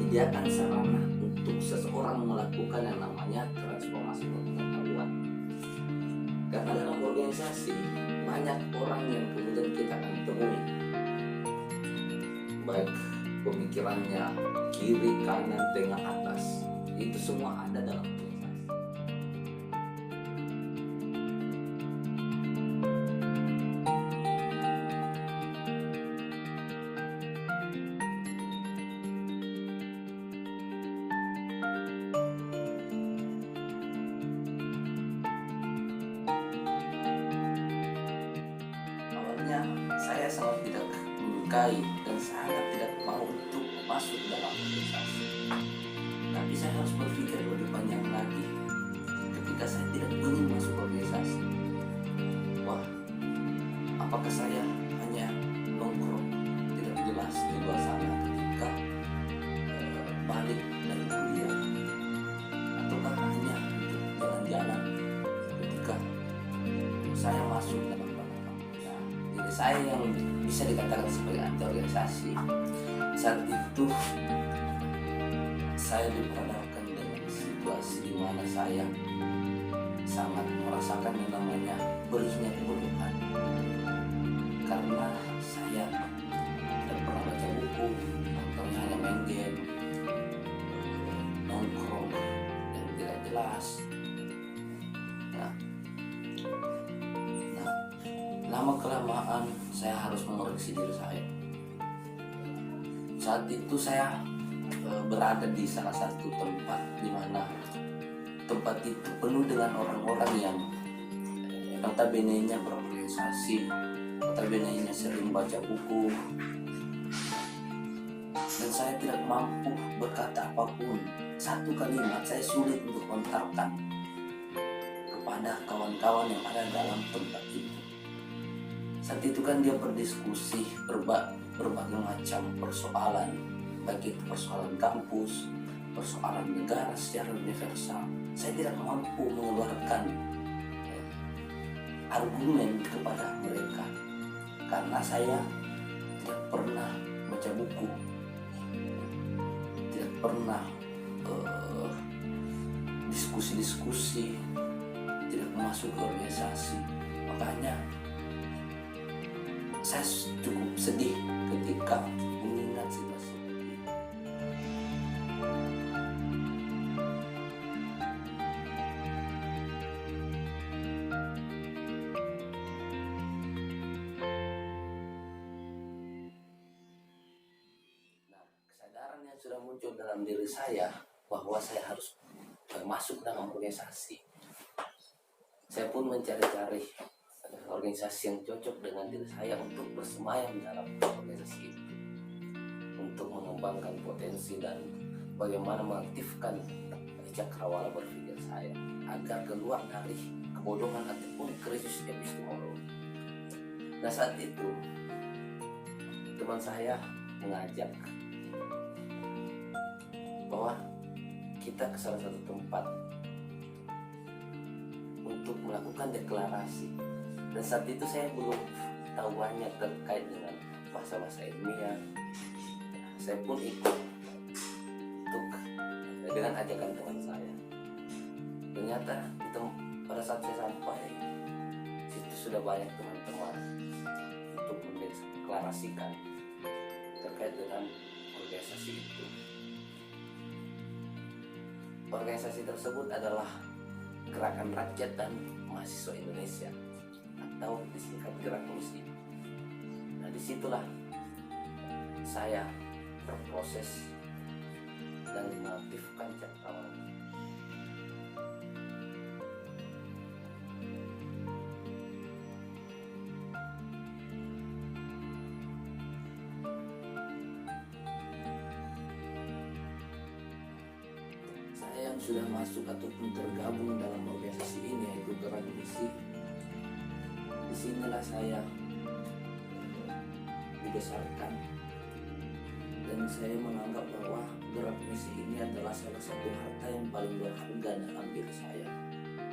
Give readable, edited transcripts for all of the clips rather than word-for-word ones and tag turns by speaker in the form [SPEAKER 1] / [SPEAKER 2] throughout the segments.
[SPEAKER 1] menyediakan sarana untuk seseorang melakukan yang namanya transformasi pengetahuan. Karena dalam organisasi banyak orang yang kemudian kita akan temui, baik pemikirannya kiri, kanan, tengah, atas, itu semua ada dalam organisasi. Awalnya saya sangat tidak menyukai dan sangat tidak mau untuk masuk dalam organisasi. Tapi saya harus berpikir lebih panjang lagi ketika saya tidak ingin masuk organisasi. Wah, apakah saya hanya nongkrong tidak jelas di luar sana ketika balik dari kuliah, ataukah hanya untuk jalan-jalan ketika saya masuk dalam jadi saya yang bisa dikatakan sebagai anti organisasi. Saat itu saya diperhadapkan dengan situasi di mana saya sangat merasakan yang namanya berihnya kebodohan, karena saya tidak pernah baca buku, nontonnya hanya main game, nongkrong yang tidak jelas. Lama kelamaan saya harus mengoreksi diri saya. Saat itu saya berada di salah satu tempat di mana tempat itu penuh dengan orang-orang yang notabene-nya berorganisasi, notabene-nya sering baca buku, dan saya tidak mampu berkata apapun. Satu kalimat saya sulit untuk mengungkapkan kepada kawan-kawan yang ada dalam tempat itu. Saat itu kan dia berdiskusi berbagai macam persoalan, baik itu persoalan kampus, persoalan negara secara universal. Saya tidak mampu mengeluarkan argumen kepada mereka karena saya tidak pernah baca buku, tidak pernah diskusi-diskusi, tidak masuk ke organisasi. Makanya saya cukup sedih ketika mengingat situasi ini. Nah, kesadaran yang sudah muncul dalam diri saya bahwa saya harus masuk dalam organisasi. Saya pun mencari-cari organisasi yang cocok dengan diri saya untuk bersemayam dalam organisasi itu, untuk mengembangkan potensi dan bagaimana mengaktifkan cakrawala berpikir saya agar keluar dari kebodohan ataupun krisis epistemologi. Nah, saat itu teman saya mengajak bahwa kita ke salah satu tempat untuk melakukan deklarasi. Dan saat itu saya belum tahu banyak terkait dengan bahasa-bahasa ilmiah. Saya pun ikut untuk dengan ajakan teman saya. Ternyata pada saat saya sampai situ sudah banyak teman-teman untuk mendeklarasikan terkait dengan organisasi itu. Organisasi tersebut adalah Gerakan Rakyat dan Mahasiswa Indonesia, atau disingkat Gerak Musi. Nah, disitulah saya berproses dan mengaktifkan cakrawala. Saya yang sudah masuk ataupun tergabung dalam organisasi ini, yaitu Gerak Musi, disinilah saya dibesarkan, dan saya menganggap bahwa Gerak Musi ini adalah salah satu harta yang paling berharga dalam diri saya,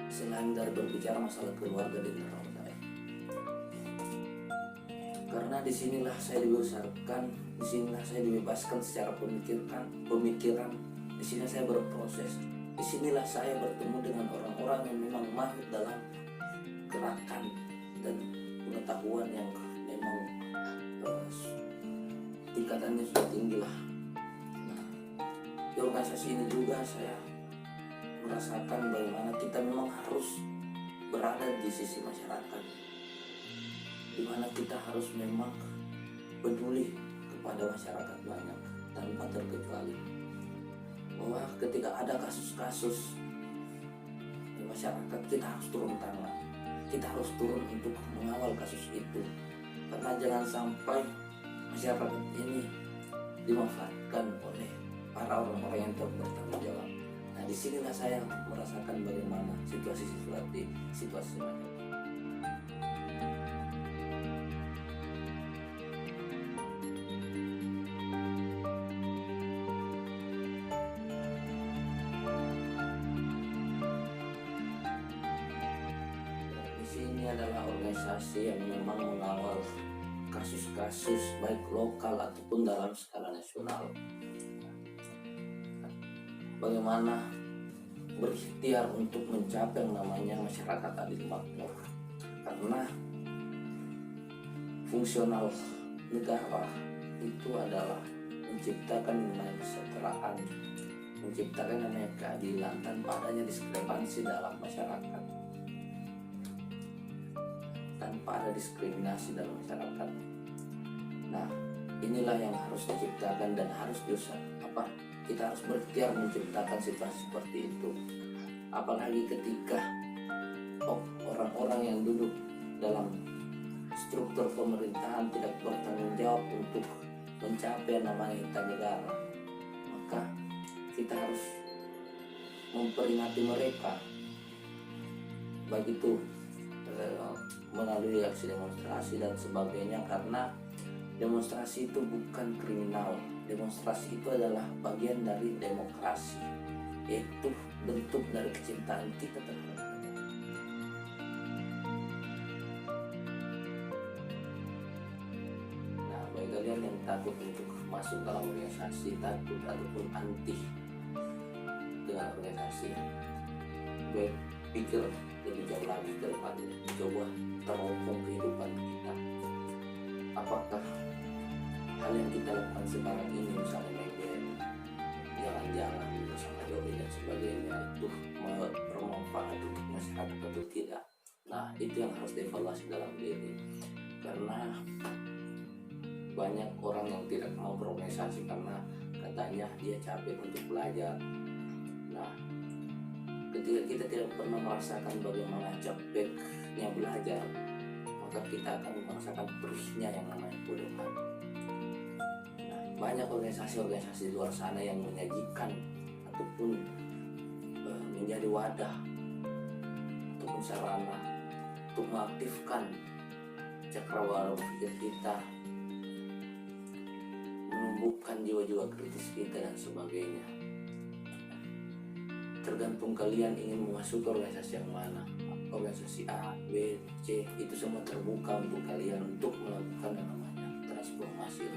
[SPEAKER 1] selain dari berbicara masalah keluarga di internal saya. Karena disinilah saya dibesarkan Di sinilah saya dibebaskan secara pemikiran. Di sini saya berproses. Di sinilah saya bertemu dengan orang-orang yang memang mahir dalam gerakan dan pengetahuan yang memang tingkatannya sudah tinggi lah. Nah, di organisasi ini juga saya merasakan bagaimana kita memang harus berada di sisi masyarakat, di mana kita harus memang peduli kepada masyarakat banyak tanpa terkecuali. Bahwa ketika ada kasus-kasus di masyarakat, kita harus turun tangan, kita harus turun untuk mengawal kasus itu, karena jangan sampai masyarakat ini dimanfaatkan oleh para orang-orang yang bertanggung jawab. Nah, disinilah saya merasakan bagaimana situasi macam ini. Di sini adalah organisasi yang memang mengawal kasus-kasus baik lokal ataupun dalam skala nasional. Bagaimana berikhtiar untuk mencapai yang namanya masyarakat adil makmur, karena fungsional negara itu adalah menciptakan namanya kesejahteraan, menciptakan namanya keadilan tanpa adanya diskrepansi dalam masyarakat, tanpa ada diskriminasi dalam masyarakat. Nah, inilah yang harus diciptakan dan harus kita harus berikhtiar menciptakan situasi seperti itu. Apalagi ketika orang-orang yang duduk dalam struktur pemerintahan tidak bertanggung jawab untuk mencapai namanya inti negara, maka kita harus memperingati mereka, baik itu melalui aksi demonstrasi dan sebagainya, karena demonstrasi itu bukan kriminal. Demonstrasi itu adalah bagian dari demokrasi, yaitu bentuk dari kecintaan kita terhadap negara. Nah, bagi kalian yang takut untuk masuk dalam organisasi, takut ataupun anti dengan organisasi, baik pikir lebih jauh lagi ke depannya, coba teropong kehidupan kita. Apakah hal yang kita lakukan sekarang ini, misalnya main game, jalan-jalan bersama doi dan sebagainya, itu bermanfaat untuk masyarakat atau tidak? Nah, itu yang harus dievaluasi dalam diri, karena banyak orang yang tidak mau berorganisasi karena katanya dia capek untuk belajar. Nah, ketika kita tidak pernah merasakan bagaimana capeknya belajar, maka kita akan merasakan perihnya yang namanya bodohan. Nah, banyak organisasi-organisasi di luar sana yang menyajikan ataupun menjadi wadah ataupun sarana untuk mengaktifkan cakrawala berpikir kita, menumbuhkan jiwa-jiwa kritis kita dan sebagainya. Tergantung kalian ingin memasuki organisasi yang mana. Organisasi A, B, C, itu semua terbuka untuk kalian untuk melakukan yang namanya transformasi.